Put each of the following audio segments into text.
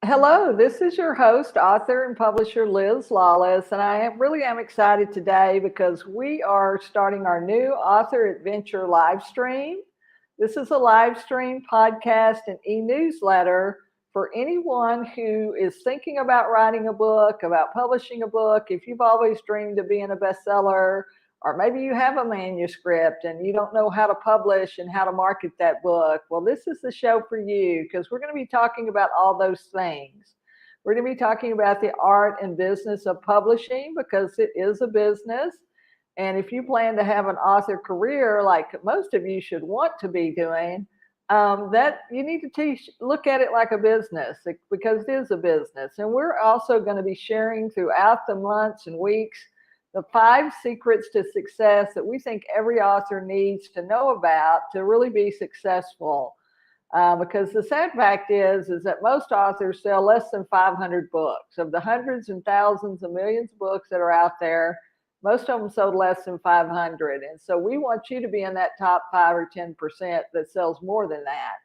Hello, this is your host, author, and publisher Liz Lawless, and really am excited today because we are starting our new author adventure live stream. This is a live stream podcast and e-newsletter for anyone who is thinking about writing a book, about publishing a book. If you've always dreamed of being a bestseller, or maybe you have a manuscript and you don't know how to publish and how to market that book, well, this is the show for you because we're going to be talking about all those things. We're going to be talking about the art and business of publishing because it is a business. And if you plan to have an author career like most of you should want to be doing, that you need to look at it like a business because it is a business. And we're also going to be sharing throughout the months and weeks the 5 secrets to success that we think every author needs to know about to really be successful. Because the sad fact is that most authors sell less than 500 books. Of the hundreds and thousands and millions of books that are out there, most of them sold less than 500. And so we want you to be in that top 5 or 10% that sells more than that.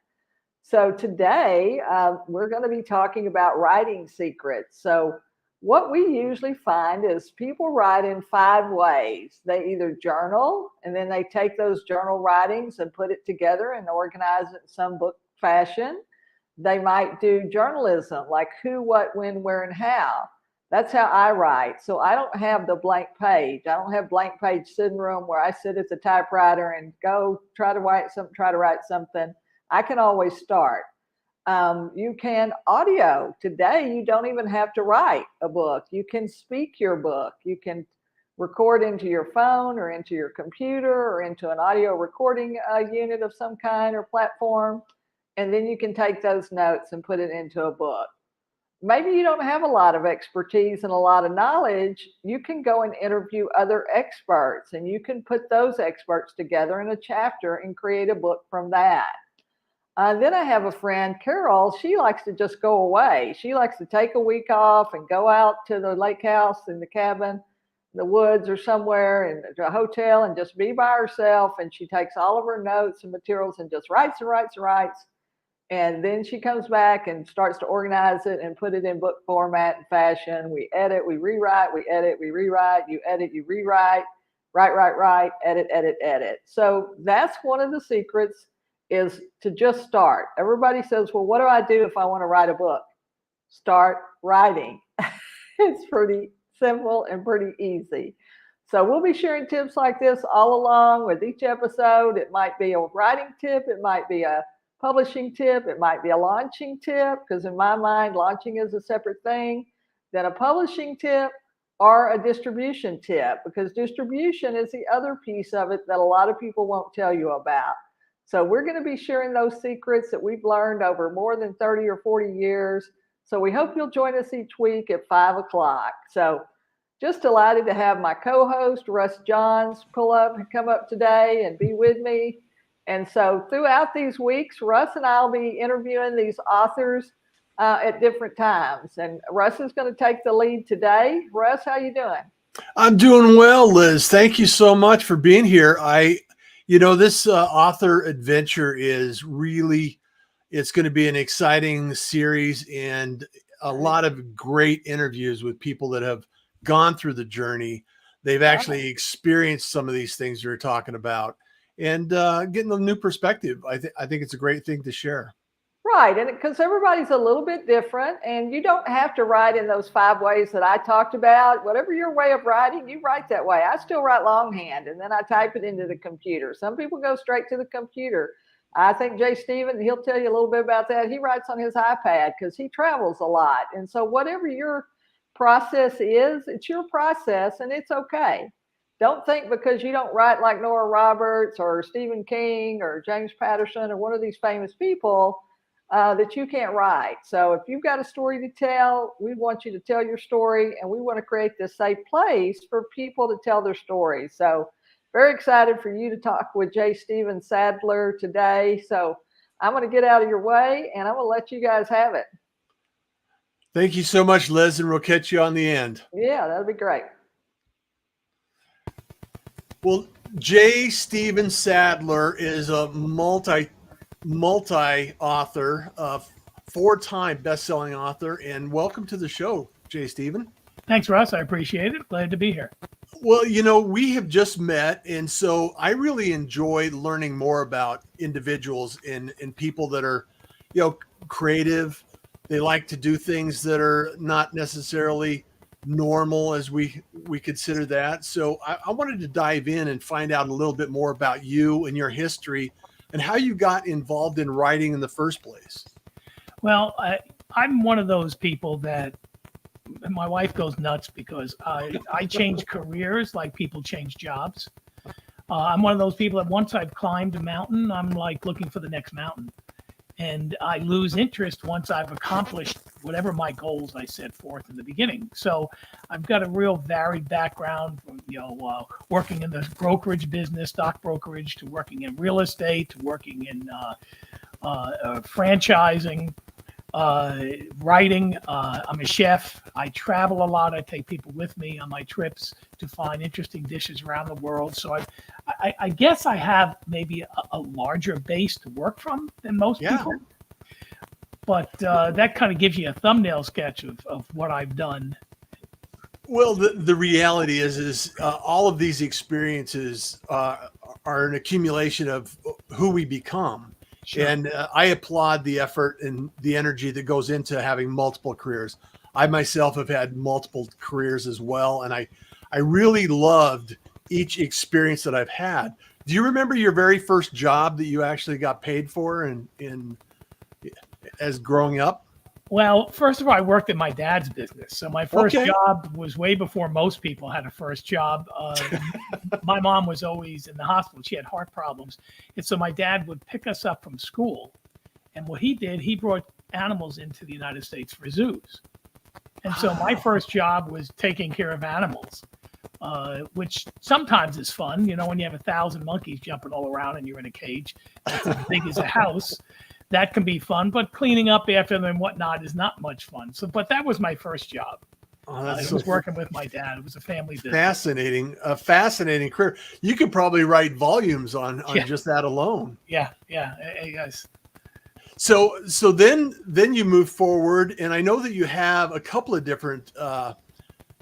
So today we're going to be talking about writing secrets. So what we usually find is people write in 5 ways. They either journal, and then they take those journal writings and put it together and organize it in some book fashion. They might do journalism, like who, what, when, where, and how. That's how I write. So I don't have the blank page. I don't have blank page sitting room where I sit at the typewriter and go try to write something. I can always start. You can audio. Today, you don't even have to write a book. You can speak your book. You can record into your phone or into your computer or into an audio recording unit of some kind or platform. And then you can take those notes and put it into a book. Maybe you don't have a lot of expertise and a lot of knowledge. You can go and interview other experts, and you can put those experts together in a chapter and create a book from that. Then I have a friend, Carol. She likes to just go away. She likes to take a week off and go out to the lake house in the cabin, the woods or somewhere, and to a hotel and just be by herself. And she takes all of her notes and materials and just writes and writes and writes. And then she comes back and starts to organize it and put it in book format and fashion. We edit, we rewrite, we edit, we rewrite, you edit, you rewrite, write, edit, edit, edit. So that's one of the secrets, is to just start. Everybody says, well, what do I do if I want to write a book? Start writing. It's pretty simple and pretty easy. So we'll be sharing tips like this all along with each episode. It might be a writing tip. It might be a publishing tip. It might be a launching tip, because in my mind, launching is a separate thing than a publishing tip, or a distribution tip, because distribution is the other piece of it that a lot of people won't tell you about. So we're going to be sharing those secrets that we've learned over more than 30 or 40 years. So we hope you'll join us each week at 5 o'clock. So just delighted to have my co-host, Russ Johns, come up today and be with me. And so throughout these weeks, Russ and I will be interviewing these authors at different times. And Russ is going to take the lead today. Russ, how you doing? I'm doing well, Liz. Thank you so much for being here. This author adventure is really, it's going to be an exciting series and a lot of great interviews with people that have gone through the journey. They've actually experienced some of these things you're talking about, and getting a new perspective. I think it's a great thing to share. Right. And because everybody's a little bit different, and you don't have to write in those 5 ways that I talked about. Whatever your way of writing, you write that way. I still write longhand, and then I type it into the computer. Some people go straight to the computer. I think Jay Stevens, he'll tell you a little bit about that. He writes on his iPad because he travels a lot. And so whatever your process is, it's your process, and it's okay. Don't think because you don't write like Nora Roberts or Stephen King or James Patterson or one of these famous people that you can't write. So if you've got a story to tell, we want you to tell your story, and we want to create this safe place for people to tell their stories. So very excited for you to talk with J. Stephen Sadler today. So I'm going to get out of your way, and I'm going to let you guys have it. Thank you so much, Liz, and we'll catch you on the end. Yeah, that'd be great. Well, J. Stephen Sadler is a multi-author, 4-time best-selling author, and welcome to the show, Jay Stephen. Thanks, Russ. I appreciate it. Glad to be here. Well, we have just met, and so I really enjoy learning more about individuals and people that are, creative. They like to do things that are not necessarily normal as we consider that. So I wanted to dive in and find out a little bit more about you and your history and how you got involved in writing in the first place. Well, I'm one of those people that my wife goes nuts because I change careers like people change jobs. I'm one of those people that once I've climbed a mountain, I'm like looking for the next mountain. And I lose interest once I've accomplished whatever my goals I set forth in the beginning. So I've got a real varied background from, working in the brokerage business, stock brokerage, to working in real estate, to working in franchising, writing. I'm a chef. I travel a lot. I take people with me on my trips to find interesting dishes around the world. So I guess I have maybe a larger base to work from than most people. But that kind of gives you a thumbnail sketch of what I've done. Well, the reality is all of these experiences are an accumulation of who we become. Sure. And I applaud the effort and the energy that goes into having multiple careers. I myself have had multiple careers as well, and I really loved each experience that I've had. Do you remember your very first job that you actually got paid for in as growing up? Well, first of all, I worked in my dad's business. So my first job was way before most people had a first job. My mom was always in the hospital. She had heart problems. And so my dad would pick us up from school. And what he did, he brought animals into the United States for zoos. And so my first job was taking care of animals, which sometimes is fun. When you have 1,000 monkeys jumping all around and you're in a cage that's as big as a house. That can be fun, but cleaning up after them and whatnot is not much fun. So, but that was my first job. It was working with my dad. It was a family business. Fascinating, a fascinating career. You could probably write volumes on just that alone. Yeah. Hey, guys. So then you move forward, and I know that you have a couple of different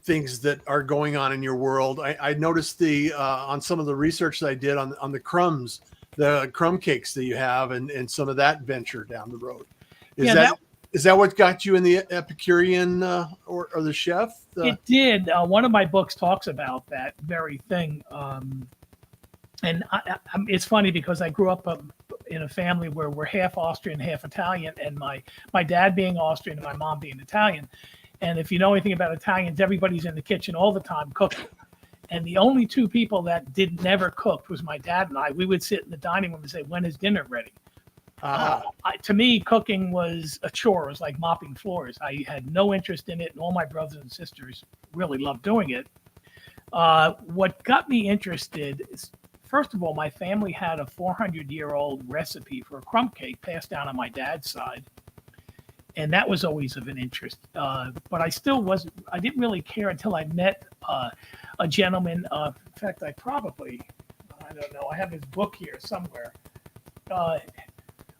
things that are going on in your world. I noticed on some of the research that I did on the crumbs. The crumb cakes that you have and some of that venture down the road. Is that what got you in the Epicurean or the chef? It did. One of my books talks about that very thing. And it's funny because I grew up in a family where we're half Austrian, half Italian, and my dad being Austrian and my mom being Italian. And if you know anything about Italians, everybody's in the kitchen all the time cooking. And the only two people that never cooked was my dad and I. We would sit in the dining room and say, "When is dinner ready?" To me, cooking was a chore. It was like mopping floors. I had no interest in it, and all my brothers and sisters really loved doing it. What got me interested is, first of all, my family had a 400-year-old recipe for a crumb cake passed down on my dad's side. And that was always of an interest. But I didn't really care until I met a gentleman. In fact, I don't know, I have his book here somewhere.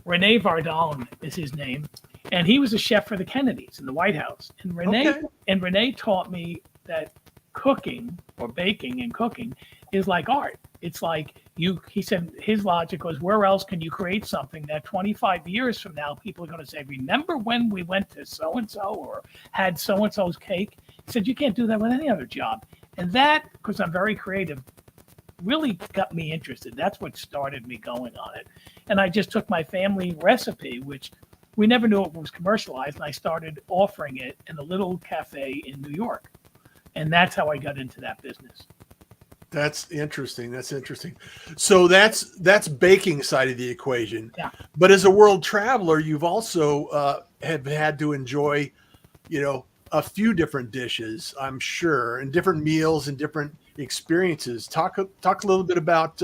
Rene Vardon is his name. And he was a chef for the Kennedys in the White House. And Rene taught me that cooking or baking and cooking is like art. It's like he said his logic was, where else can you create something that 25 years from now, people are going to say, remember when we went to so-and-so or had so-and-so's cake? He said, you can't do that with any other job. And that, because I'm very creative, really got me interested. That's what started me going on it. And I just took my family recipe, which we never knew it was commercialized, and I started offering it in a little cafe in New York. And that's how I got into that business. That's interesting. So that's baking side of the equation. Yeah. But as a world traveler, you've also have had to enjoy, a few different dishes, I'm sure, and different meals and different experiences. Talk a little bit about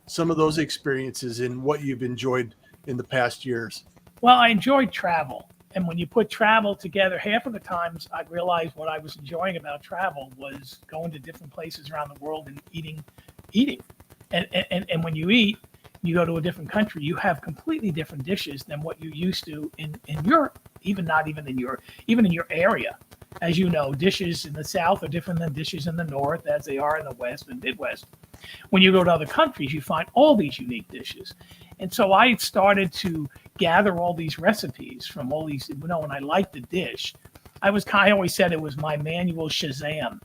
some of those experiences and what you've enjoyed in the past years. Well, I enjoyed travel. And when you put travel together, half of the times I realized what I was enjoying about travel was going to different places around the world and eating. And when you eat, you go to a different country, you have completely different dishes than what you're used to in Europe. not even in your area. As you know, dishes in the South are different than dishes in the North, as they are in the West and Midwest. When you go to other countries, you find all these unique dishes. And so I started to gather all these recipes from all these, when I liked the dish, I always said it was my manual Shazam.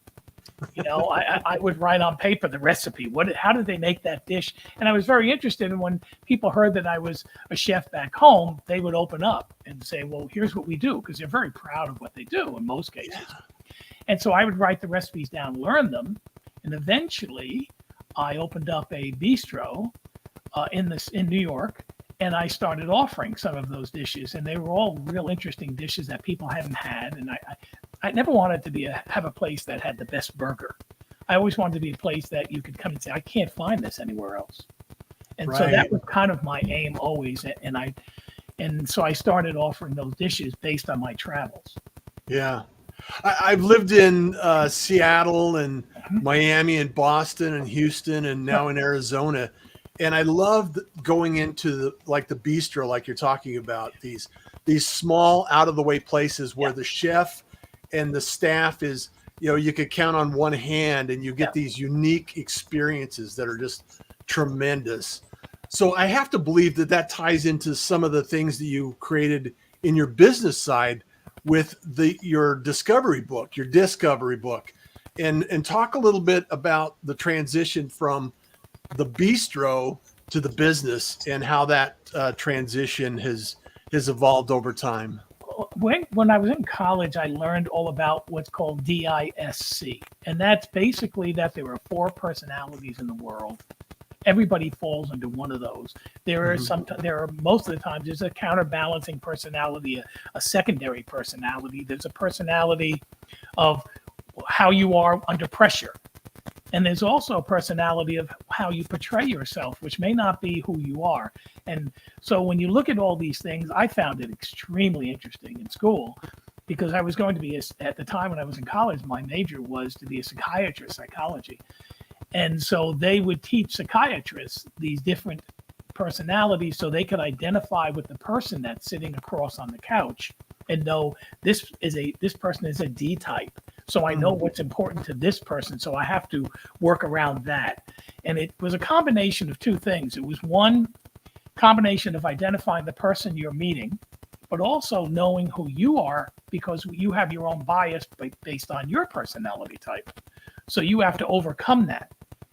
I would write on paper the recipe. How did they make that dish? And I was very interested in when people heard that I was a chef back home, they would open up and say, well, here's what we do, because they're very proud of what they do in most cases. Yeah. And so I would write the recipes down, learn them, and eventually I opened up a bistro in New York, and I started offering some of those dishes, and they were all real interesting dishes that people hadn't had. And I never wanted to have a place that had the best burger. I always wanted to be a place that you could come and say, I can't find this anywhere else. And so that was kind of my aim always. And so I started offering those dishes based on my travels. Yeah. I've lived in Seattle and Miami and Boston and Houston and now in Arizona. And I loved going into the bistro, like you're talking about, these small out of the way places where the chef and the staff is, you could count on one hand, and you get these unique experiences that are just tremendous. So I have to believe that ties into some of the things that you created in your business side with your discovery book, and talk a little bit about the transition from the bistro to the business and how that transition has evolved over time. When I was in college, I learned all about what's called DISC. And that's basically that there are 4 personalities in the world. Everybody falls into one of those. Most of the times there's a counterbalancing personality, a secondary personality. There's a personality of how you are under pressure. And there's also a personality of how you portray yourself, which may not be who you are. And so when you look at all these things, I found it extremely interesting in school, because I was going to be, at the time when I was in college, my major was to be a psychiatrist, psychology. And so they would teach psychiatrists these different personalities so they could identify with the person that's sitting across on the couch and know this person is a D type. So I know what's important to this person. So I have to work around that. And it was a combination of 2 things. It was one combination of identifying the person you're meeting, but also knowing who you are, because you have your own bias based on your personality type. So you have to overcome that,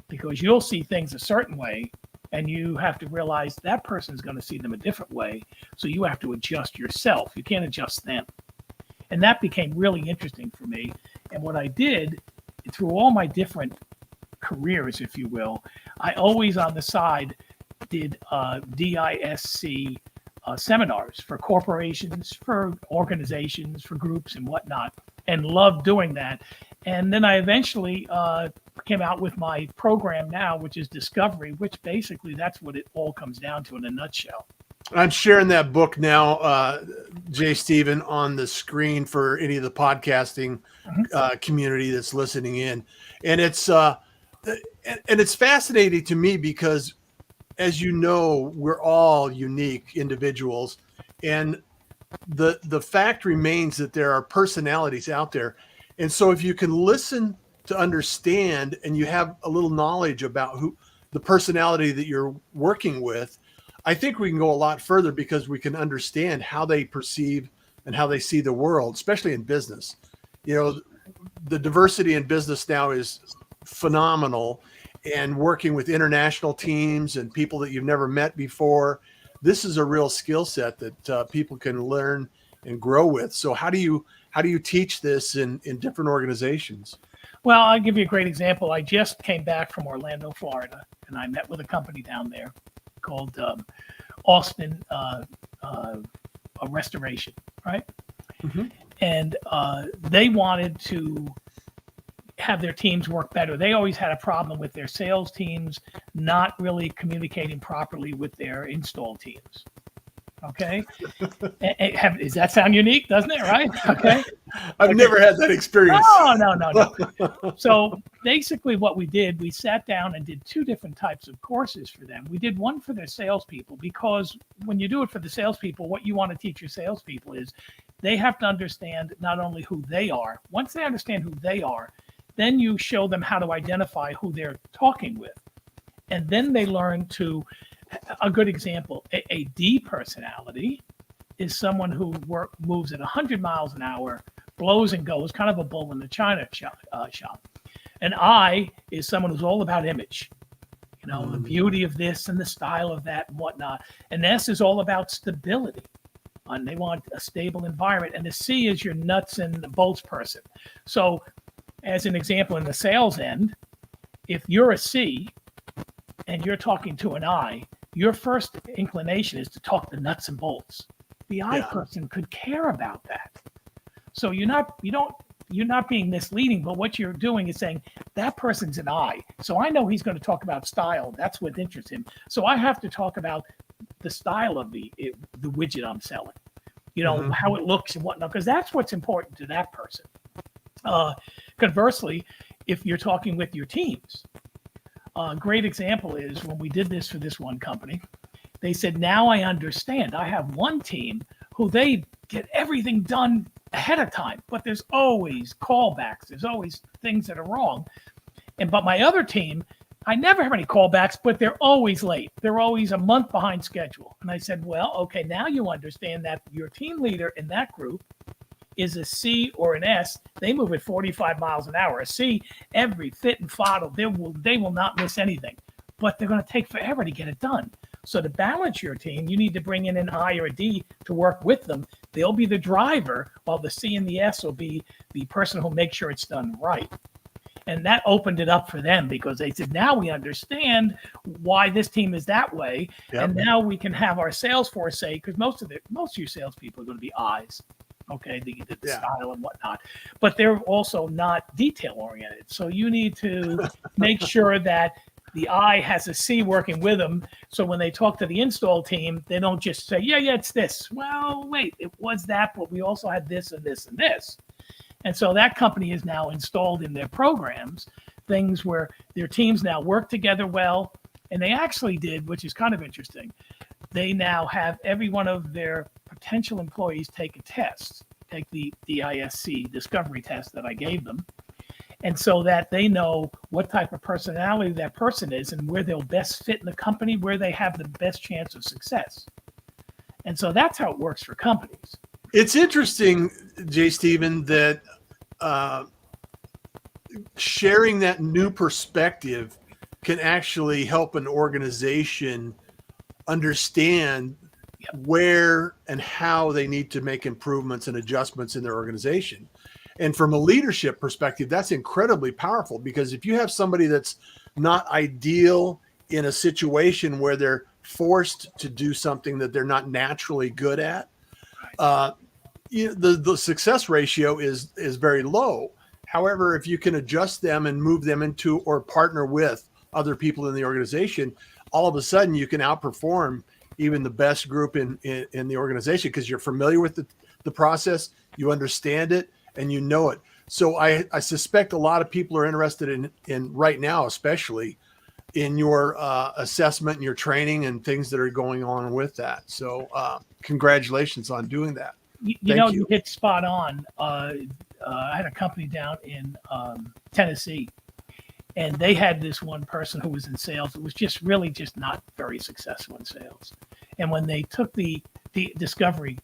because you'll see things a certain way, and you have to realize that person is going to see them a different way. So you have to adjust yourself. You can't adjust them. And that became really interesting for me. And what I did through all my different careers, if you will, I always on the side did DISC seminars for corporations, for organizations, for groups and whatnot, and loved doing that. And then I eventually came out with my program now, which is Discovery, which basically that's what it all comes down to in a nutshell. I'm sharing that book now, Jay Stephen, on the screen for any of the podcasting community that's listening in. And it's fascinating to me because, as you know, we're all unique individuals. And the fact remains that there are personalities out there. And so if you can listen to understand, and you have a little knowledge about the personality that you're working with, I think we can go a lot further, because we can understand how they perceive and how they see the world, especially in business. The diversity in business now is phenomenal, and working with international teams and people that you've never met before. This is a real skill set that people can learn and grow with. So how do you teach this in different organizations? Well, I'll give you a great example. I just came back from Orlando, Florida, and I met with a company down there called Austin Restoration, right? Mm-hmm. And they wanted to have their teams work better. They always had a problem with their sales teams not really communicating properly with their install teams. Okay. Does that sound unique? Doesn't it? Right. Okay. I've never had that experience. No. So basically what we did, we sat down and did 2 different types of courses for them. We did one for their salespeople, because when you do it for the salespeople, what you want to teach your salespeople is they have to understand not only who they are. Once they understand who they are, then you show them how to identify who they're talking with. And then they learn to, a good example, a D personality is someone who moves at 100 miles an hour, blows and goes, kind of a bull in the china shop. An I is someone who's all about image, the beauty of this and the style of that and whatnot. And S is all about stability. And they want a stable environment. And the C is your nuts and bolts person. So as an example, in the sales end, if you're a C and you're talking to an I, your first inclination is to talk the nuts and bolts. The I person could care about that. So you're not being misleading, but what you're doing is saying that person's an I. So I know he's going to talk about style. That's what interests him. So I have to talk about the style of the widget I'm selling, how it looks and whatnot, because that's what's important to that person. Conversely, if you're talking with your teams, a great example is when we did this for this one company, they said, now I understand. I have one team who they get everything done ahead of time, but there's always callbacks. There's always things that are wrong. But my other team, I never have any callbacks, but they're always late. They're always a month behind schedule. And I said, well, okay, now you understand that your team leader in that group is a C or an S. They move at 45 miles an hour. A C, every fit and fodder, they will not miss anything, but they're going to take forever to get it done. So to balance your team, you need to bring in an I or a D to work with them. They'll be the driver, while the C and the S will be the person who'll make sure it's done right. And that opened it up for them because they said, now we understand why this team is that way. Yep. And now we can have our sales force say, because most of your salespeople are going to be I's. Okay, the style and whatnot, but they're also not detail oriented. So you need to make sure that the I has a C working with them. So when they talk to the install team, they don't just say, yeah, it's this. Well, wait, it was that, but we also had this and this and this. And so that company is now installed in their programs, things where their teams now work together well. And they actually did, which is kind of interesting. They now have every one of their potential employees take a test, take the DISC discovery test that I gave them. And so that they know what type of personality that person is and where they'll best fit in the company, where they have the best chance of success. And so that's how it works for companies. It's interesting, J. Stephen, that sharing that new perspective can actually help an organization understand where and how they need to make improvements and adjustments in their organization. And from a leadership perspective, that's incredibly powerful, because if you have somebody that's not ideal in a situation where they're forced to do something that they're not naturally good at, the success ratio is very low. However, if you can adjust them and move them into or partner with other people in the organization, all of a sudden you can outperform even the best group in the organization, because you're familiar with the process, you understand it, and you know it. So I suspect a lot of people are interested in right now, especially in your assessment and your training and things that are going on with that. So congratulations on doing that. You hit spot on. I had a company down in Tennessee, and they had this one person who was in sales. It was just not very successful in sales. And when they took the discovery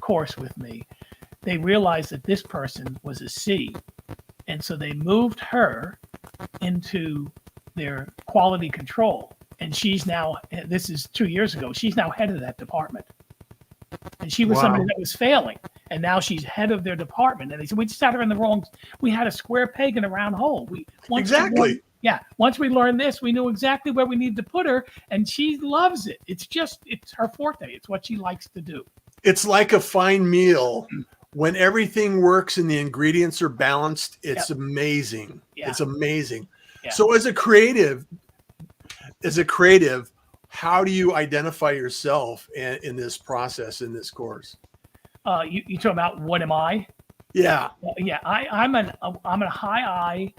course with me, they realized that this person was a C. And so they moved her into their quality control. And she's now, this is 2 years ago, she's now head of that department. And she was somebody that was failing. And now she's head of their department. And they said, we just had her in the wrong, we had a square peg in a round hole. Once we learned this, we knew exactly where we needed to put her. And she loves it. It's her forte. It's what she likes to do. It's like a fine meal. When everything works and the ingredients are balanced, it's amazing. Yeah. It's amazing. Yeah. So as a creative, how do you identify yourself in this process, in this course? You talk about what am I? Yeah. I'm a high I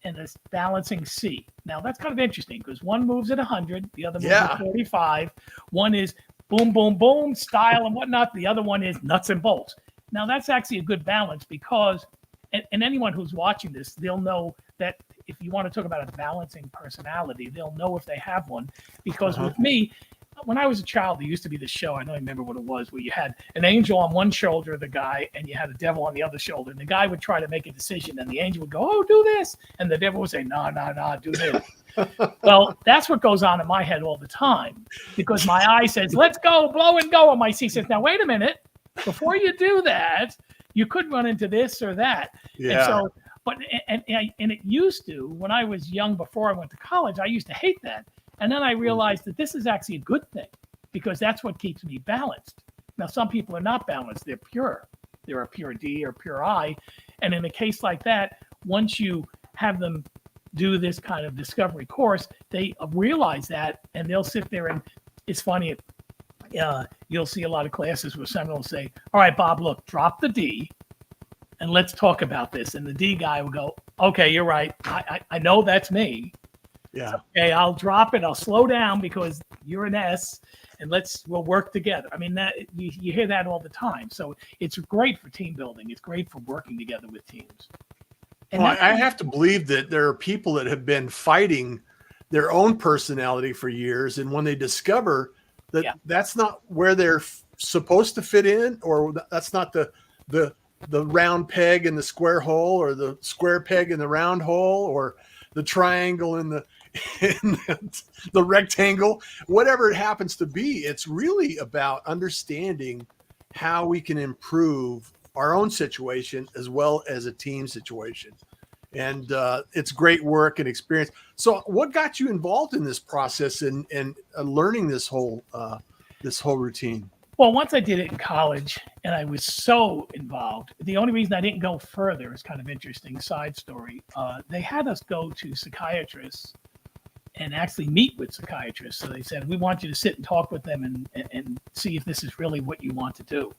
and a balancing C. Now that's kind of interesting because one moves at 100, the other moves at 45. One is boom, boom, boom, style and whatnot. The other one is nuts and bolts. Now that's actually a good balance because, and anyone who's watching this, they'll know that if you want to talk about a balancing personality, they'll know if they have one. Because with me, when I was a child, there used to be this show, I don't remember what it was, where you had an angel on one shoulder of the guy and you had a devil on the other shoulder. And the guy would try to make a decision and the angel would go, oh, do this. And the devil would say, no, do this. Well, that's what goes on in my head all the time because my eye says, let's go, blow and go. And my C says, now, wait a minute. Before you do that, you could run into this or that. Yeah. And so, but and it used to, when I was young, before I went to college, I used to hate that. And then I realized that this is actually a good thing because that's what keeps me balanced. Now, some people are not balanced. They're pure. They're a pure D or pure I. And in a case like that, once you have them do this kind of discovery course, they realize that and they'll sit there and it's funny. You'll see a lot of classes where someone will say, all right, Bob, look, drop the D and let's talk about this. And the D guy will go, okay, you're right. I know that's me. Yeah. Okay, I'll drop it. I'll slow down because you're an S and we'll work together. I mean, that you hear that all the time. So it's great for team building. It's great for working together with teams. And well, I have to believe that there are people that have been fighting their own personality for years. And when they discover that that's not where they're supposed to fit in, or that's not the round peg in the square hole, or the square peg in the round hole, or the triangle in the rectangle, whatever it happens to be, it's really about understanding how we can improve our own situation as well as a team situation. And it's great work and experience. So what got you involved in this process and learning this whole routine? Well, once I did it in college and I was so involved, the only reason I didn't go further is kind of interesting side story. They had us go to psychiatrists and actually meet with psychiatrists. So they said, we want you to sit and talk with them and see if this is really what you want to do.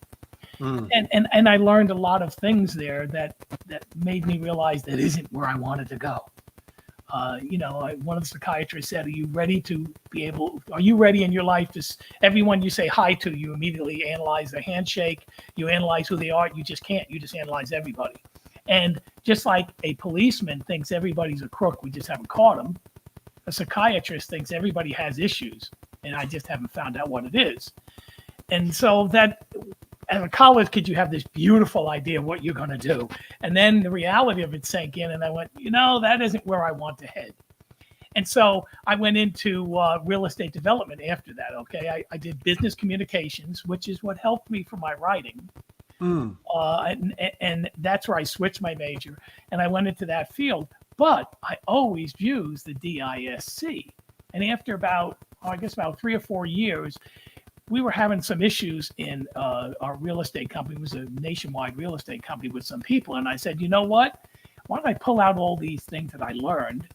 And I learned a lot of things there that made me realize that isn't where I wanted to go. One of the psychiatrists said, are you ready in your life to, everyone you say hi to, you immediately analyze their handshake, you analyze who they are, you just analyze everybody. And just like a policeman thinks everybody's a crook, we just haven't caught them, a psychiatrist thinks everybody has issues, and I just haven't found out what it is. And so that, as a college kid, you have this beautiful idea of what you're going to do. And then the reality of it sank in, and I went, that isn't where I want to head. And so I went into real estate development after that, okay? I did business communications, which is what helped me for my writing. And that's where I switched my major, and I went into that field. But I always used the DISC. And after about 3 or 4 years, we were having some issues in our real estate company. It was a nationwide real estate company with some people. And I said, you know what? Why don't I pull out all these things that I learned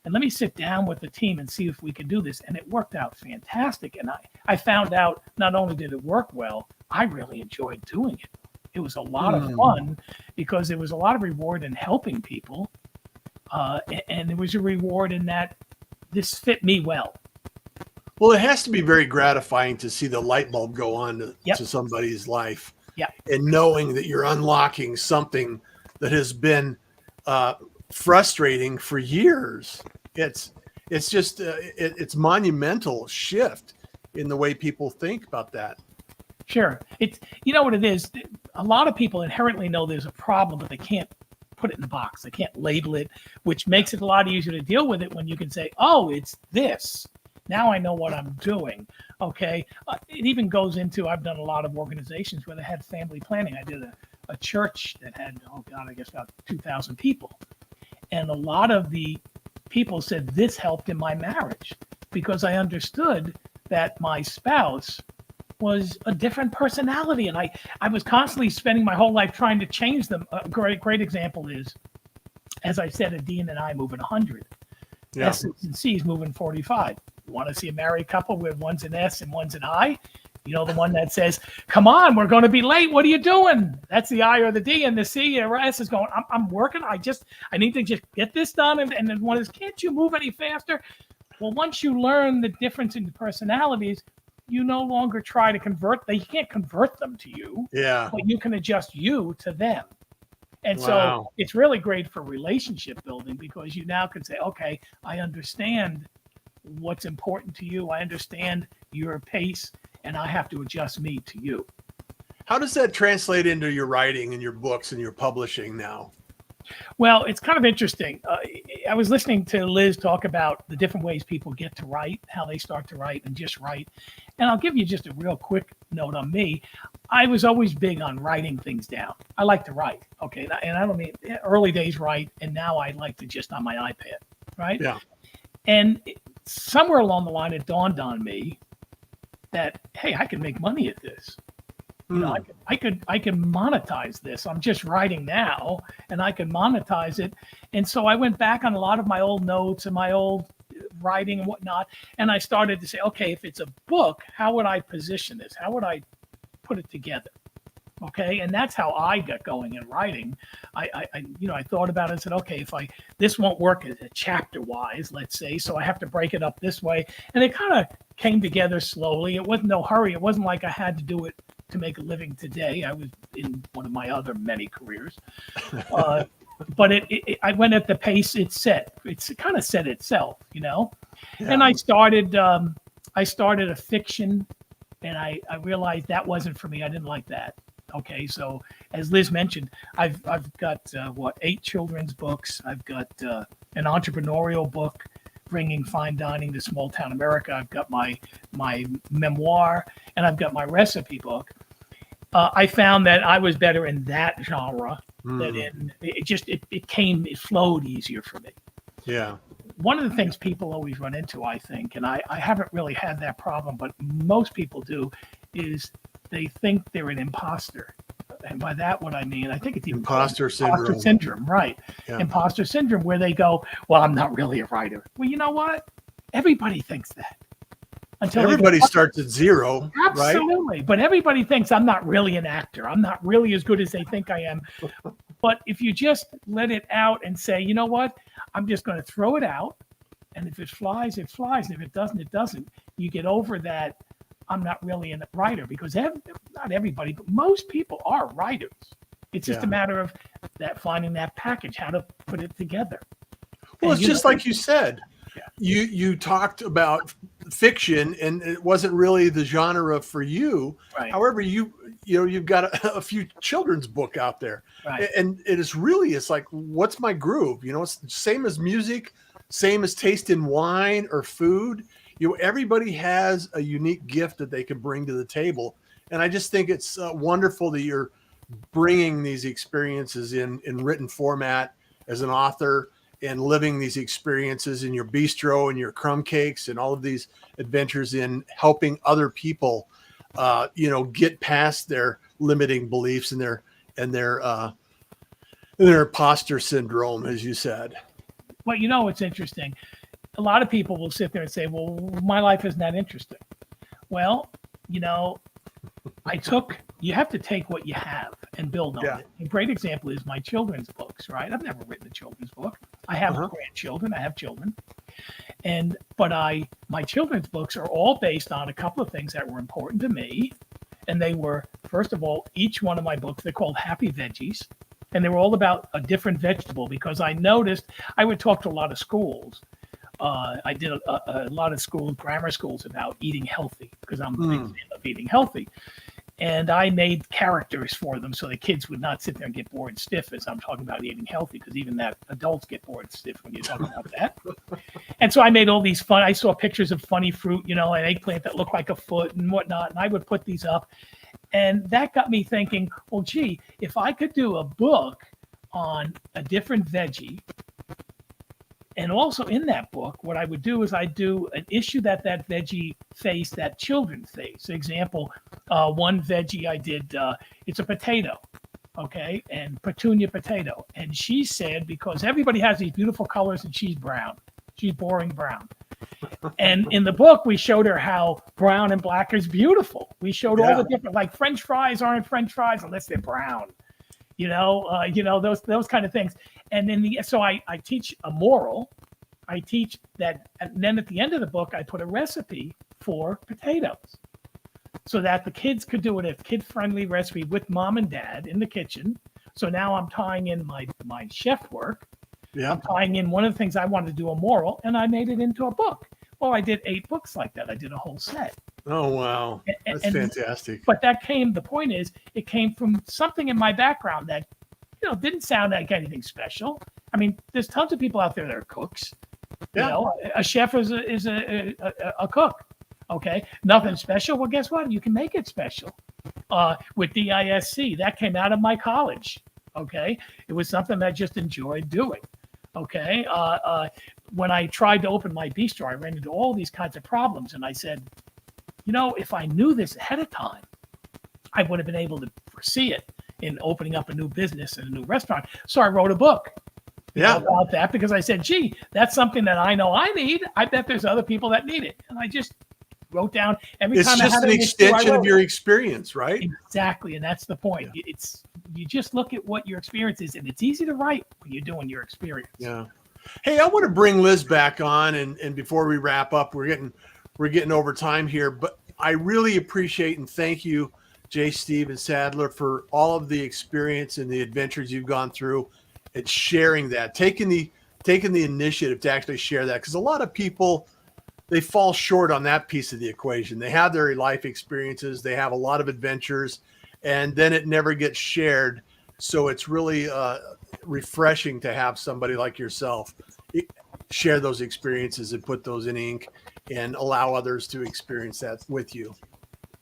and let me sit down with the team and see if we can do this. And it worked out fantastic. And I found out not only did it work well, I really enjoyed doing it. It was a lot of fun because there was a lot of reward in helping people. And there was a reward in that this fit me well. Well, it has to be very gratifying to see the light bulb go on to somebody's life. Yeah. And knowing that you're unlocking something that has been frustrating for years. It's just it's monumental shift in the way people think about that. Sure. It's, what it is. A lot of people inherently know there's a problem, but they can't put it in the box. They can't label it, which makes it a lot easier to deal with it when you can say, oh, it's this. Now I know what I'm doing. Okay. It even goes into, I've done a lot of organizations where they had family planning. I did a church that had, about 2,000 people. And a lot of the people said this helped in my marriage because I understood that my spouse was a different personality. And I was constantly spending my whole life trying to change them. A great example is, as I said, a D and an I moving 100. Yeah. S's and C's moving 45. You want to see a married couple where one's an S and one's an I? The one that says, come on, we're going to be late. What are you doing? That's the I or the D, and the C or S is going, I'm working. I need to just get this done. And then one is, can't you move any faster? Well, once you learn the difference in the personalities, you no longer try to convert. They can't convert them to you, Yeah. but you can adjust you to them. And so Wow. it's really great for relationship building because you now can say, okay, I understand what's important to you. I understand your pace, and I have to adjust me to you. How does that translate into your writing and your books and your publishing now? Well, it's kind of interesting. I was listening to Liz talk about the different ways people get to write, how they start to write and just write. And I'll give you just a real quick note on me. I was always big on writing things down. I like to write. Okay. And I don't mean early days write. And now I like to just on my iPad. Right. Yeah. And somewhere along the line, it dawned on me that, hey, I can make money at this. You know, I can monetize this. I'm just writing now, and I can monetize it. And so I went back on a lot of my old notes and my old writing and whatnot, and I started to say, okay, if it's a book, how would I position this? How would I put it together? Okay, and that's how I got going in writing. I thought about it and said, okay, this won't work as a chapter wise, let's say, so I have to break it up this way, and it kind of came together slowly. It wasn't no hurry. It wasn't like I had to do it to make a living today. I was in one of my other many careers, but I went at the pace it set. It's kind of set itself, you know. Yeah. And I started a fiction, and I realized that wasn't for me. I didn't like that. Okay, so as Liz mentioned, I've got 8 children's books. I've got an entrepreneurial book, Bringing Fine Dining to Small Town America. I've got my memoir, and I've got my recipe book. I found that I was better in that genre than in it flowed easier for me. Yeah. One of the things people always run into, I think, and I haven't really had that problem, but most people do, is they think they're an imposter. And by that, what I mean, I think it's imposter syndrome. Imposter syndrome, right. Yeah. Imposter syndrome, where they go, well, I'm not really a writer. Well, you know what? Everybody thinks that. Until everybody starts at zero. Absolutely. Right? But everybody thinks I'm not really an actor. I'm not really as good as they think I am. But if you just let it out and say, you know what? I'm just going to throw it out. And if it flies, it flies. And if it doesn't, it doesn't. You get over that. I'm not really a writer, because not everybody, but most people are writers. It's just a matter of finding that package, how to put it together. Well, it's just like you said. Yeah. You talked about fiction, and it wasn't really the genre for you. Right. However, you've got a few children's book out there, right. And it's like, what's my groove? It's the same as music, same as taste in wine or food. Everybody has a unique gift that they can bring to the table, and I just think it's wonderful that you're bringing these experiences in written format as an author, and living these experiences in your bistro and your crumb cakes and all of these adventures in helping other people, get past their limiting beliefs and their imposter syndrome, as you said. Well, it's interesting. A lot of people will sit there and say, well, my life isn't that interesting. Well, you have to take what you have and build on it. A great example is my children's books, right? I've never written a children's book. I have grandchildren. I have children. But my children's books are all based on a couple of things that were important to me. And they were, first of all, each one of my books, they're called Happy Veggies. And they were all about a different vegetable, because I noticed I would talk to a lot of schools. I did a lot of grammar schools about eating healthy, because I'm a big fan of eating healthy. And I made characters for them so the kids would not sit there and get bored and stiff as I'm talking about eating healthy, because even that adults get bored and stiff when you talk about that. And so I made all these I saw pictures of funny fruit, an eggplant that looked like a foot and whatnot, and I would put these up. And that got me thinking, well, gee, if I could do a book on a different veggie, and also in that book, what I would do is I'd do an issue that veggie face that children face. Example, one veggie I did, it's a potato, okay, and petunia potato. And she said, because everybody has these beautiful colors and she's brown. She's boring brown. And in the book, we showed her how brown and black is beautiful. We showed all the different, like French fries aren't French fries unless they're brown. Those kind of things. And so I teach a moral. I teach that, and then at the end of the book, I put a recipe for potatoes. so that the kids could do it a kid-friendly recipe with mom and dad in the kitchen. So now I'm tying in my chef work. Yeah. I'm tying in one of the things I wanted to do, a moral, and I made it into a book. Well, I did 8 books like that. I did a whole set. Oh, wow. That's fantastic. But the point is, it came from something in my background that, didn't sound like anything special. I mean, there's tons of people out there that are cooks. Yeah. A chef is a cook. Okay. Nothing special. Well, guess what? You can make it special. With DISC, that came out of my college. Okay. It was something I just enjoyed doing. Okay. When I tried to open my bistro, I ran into all these kinds of problems. And I said, if I knew this ahead of time, I would have been able to foresee it in opening up a new business and a new restaurant. So I wrote a book about that, because I said, gee, that's something that I know I need. I bet there's other people that need it. And I just wrote down every time I had an issue, it's just an extension of your experience, right? Exactly. And that's the point. Yeah. You just look at what your experience is, and it's easy to write when you're doing your experience. Yeah. Hey, I want to bring Liz back on, and before we wrap up, we're getting over time here, but I really appreciate and thank you, J. Stephen Sadler, for all of the experience and the adventures you've gone through and sharing that, taking the initiative to actually share that, because a lot of people, they fall short on that piece of the equation. They have their life experiences, they have a lot of adventures, and then it never gets shared. So it's really refreshing to have somebody like yourself share those experiences and put those in ink and allow others to experience that with you.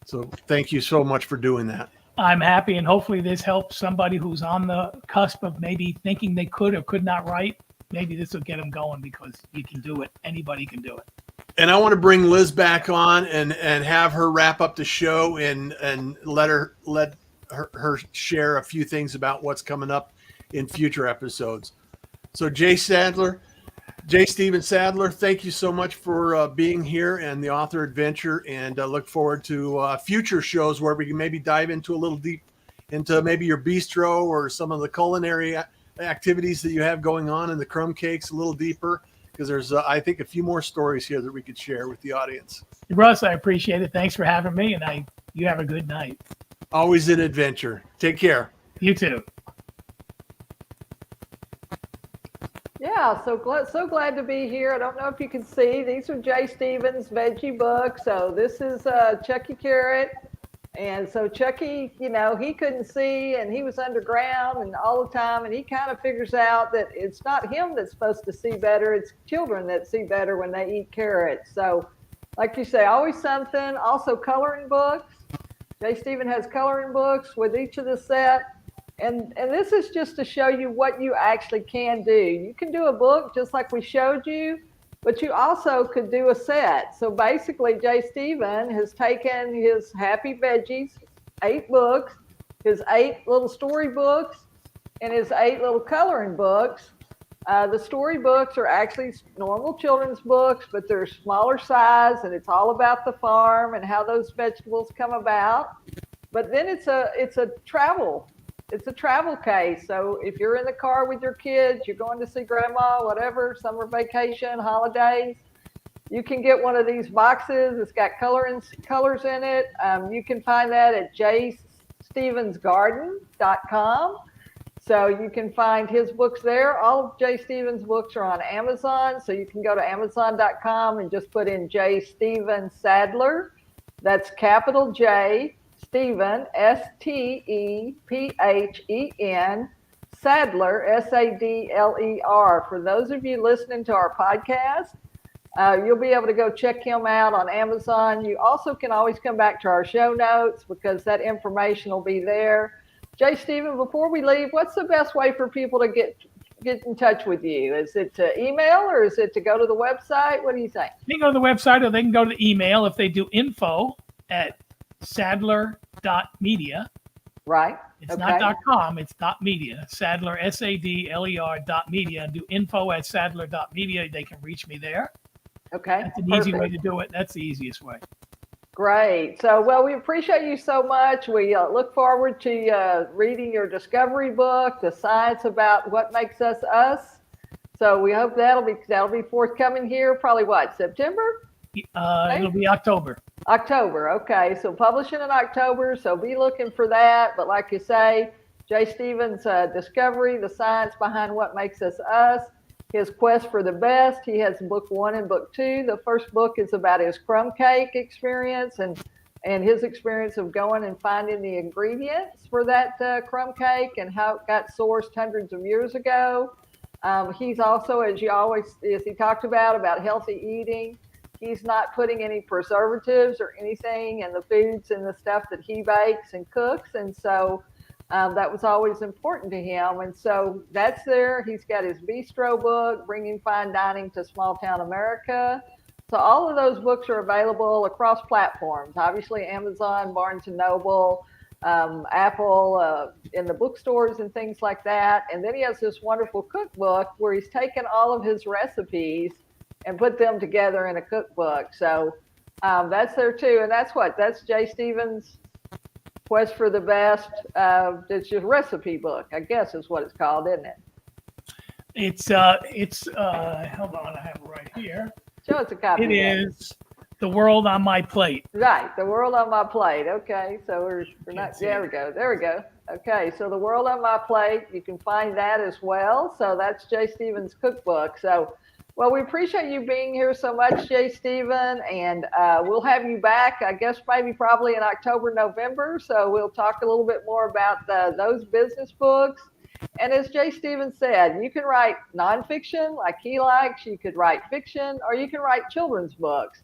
So thank you so much for doing that. I'm happy, and hopefully this helps somebody who's on the cusp of maybe thinking they could or could not write. Maybe this will get them going, because you can do it. Anybody can do it. And I want to bring Liz back on and have her wrap up the show and let her share a few things about what's coming up in future episodes. So J. Stephen Sadler, thank you so much for being here and the author adventure, and look forward to future shows where we can maybe dive into a little deep into maybe your bistro or some of the culinary activities that you have going on in the crumb cakes a little deeper, because there's I think a few more stories here that we could share with the audience. Russ, I appreciate it. Thanks for having me, and you have a good night. Always an adventure. Take care. You too. Yeah, so glad to be here. I don't know if you can see, these are J. Stephen's veggie books. So this is Chucky Carrot. And so Chucky, he couldn't see, and he was underground and all the time. And he kind of figures out that it's not him that's supposed to see better. It's children that see better when they eat carrots. So like you say, always something. Also coloring books. J. Stephen has coloring books with each of the set. And this is just to show you what you actually can do. You can do a book just like we showed you, but you also could do a set. So basically, J. Stephen has taken his Happy Veggies, 8 books, his 8 little story books, and his 8 little coloring books. The story books are actually normal children's books, but they're smaller size, and it's all about the farm and how those vegetables come about. But then it's a travel case. So if you're in the car with your kids, you're going to see grandma, whatever, summer vacation, holidays, you can get one of these boxes. It's got colors in it. You can find that at jstevensgarden.com. So you can find his books there. All of J. Stephen's books are on Amazon. So you can go to amazon.com and just put in J. Stephen Sadler. That's capital J, Stephen, Stephen, Sadler, Sadler. For those of you listening to our podcast, you'll be able to go check him out on Amazon. You also can always come back to our show notes, because that information will be there. J. Stephen, before we leave, what's the best way for people to get in touch with you? Is it to email, or is it to go to the website? What do you think? They can go to the website, or they can go to the email if they do info@sadler.media. Right. It's not .com, it's .media. Sadler, SADLER.media, and do info@sadler.media. They can reach me there. Okay. That's an easy way to do it. That's the easiest way. Great. So, well, we appreciate you so much. We look forward to reading your discovery book, The Science About What Makes Us Us. So we hope that'll be forthcoming here. Probably what, September? It'll be October. October. Okay. So publishing in October. So be looking for that. But like you say, Jay Stevens' Discovery, the science behind what makes us us, his quest for the best. He has book 1 and book 2. The first book is about his crumb cake experience and his experience of going and finding the ingredients for that crumb cake and how it got sourced hundreds of years ago. He's also, as he talked about healthy eating. He's not putting any preservatives or anything in the foods and the stuff that he bakes and cooks. And so that was always important to him. And so that's there. He's got his bistro book, Bringing Fine Dining to Small Town America. So all of those books are available across platforms, obviously Amazon, Barnes and Noble, Apple, in the bookstores and things like that. And then he has this wonderful cookbook where he's taken all of his recipes and put them together in a cookbook. So that's there too. And that's Jay Stevens' Quest for the Best. It's your recipe book, I guess is what it's called, isn't it? It's hold on, I have it right here. Show us a copy. It is The World on My Plate. Right, The World on My Plate. Okay, so we're not, there we go. Okay, so The World on My Plate, you can find that as well. So that's Jay Stevens' cookbook. So, well, we appreciate you being here so much, Jay Steven, and we'll have you back, I guess, probably in October, November. So we'll talk a little bit more about those business books. And as Jay Stevens said, you can write nonfiction like he likes, you could write fiction, or you can write children's books.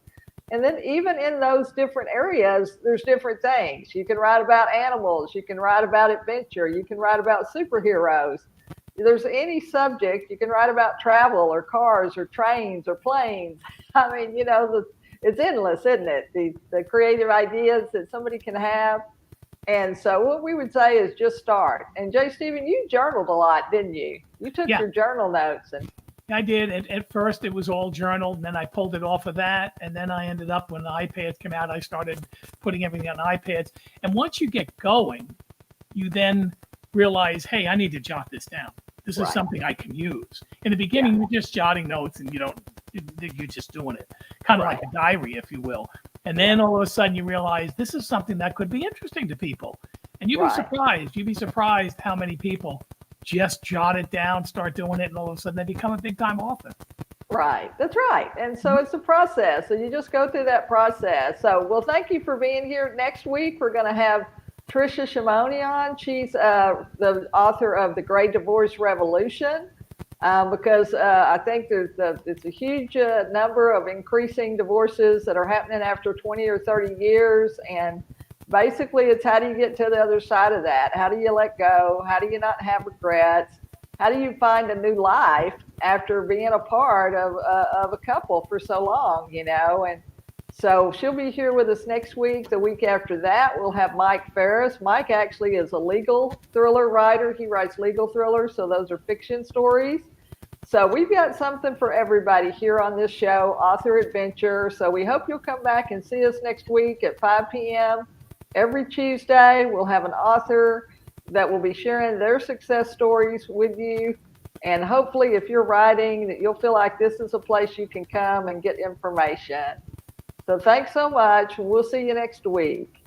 And then even in those different areas, there's different things. You can write about animals, you can write about adventure, you can write about superheroes. There's any subject, you can write about travel or cars or trains or planes. I mean, it's endless, isn't it? The creative ideas that somebody can have. And so what we would say is just start. And Jay Steven, you journaled a lot, didn't you? You took your journal notes. And I did. At first, it was all journaled, and then I pulled it off of that. And then I ended up, when the iPads came out, I started putting everything on iPads. And once you get going, you then realize, hey, I need to jot this down. This is something I can use. In the beginning, you're just jotting notes, and you're just doing it, kind of like a diary, if you will. And then all of a sudden you realize this is something that could be interesting to people. And you'd be surprised. You'd be surprised how many people just jot it down, start doing it, and all of a sudden they become a big time author. Right. That's right. And so it's a process. So you just go through that process. So, well, thank you for being here. Next week, we're going to have Tricia Shimoni on. She's the author of The Great Divorce Revolution. Because I think it's a huge number of increasing divorces that are happening after 20 or 30 years. And basically, it's how do you get to the other side of that? How do you let go? How do you not have regrets? How do you find a new life after being a part of a couple for so long, And so she'll be here with us next week. The week after that, we'll have Mike Ferris. Mike actually is a legal thriller writer. He writes legal thrillers, so those are fiction stories. So we've got something for everybody here on this show, Author Adventure. So we hope you'll come back and see us next week at 5 p.m. Every Tuesday, we'll have an author that will be sharing their success stories with you. And hopefully, if you're writing, that you'll feel like this is a place you can come and get information. So thanks so much. We'll see you next week.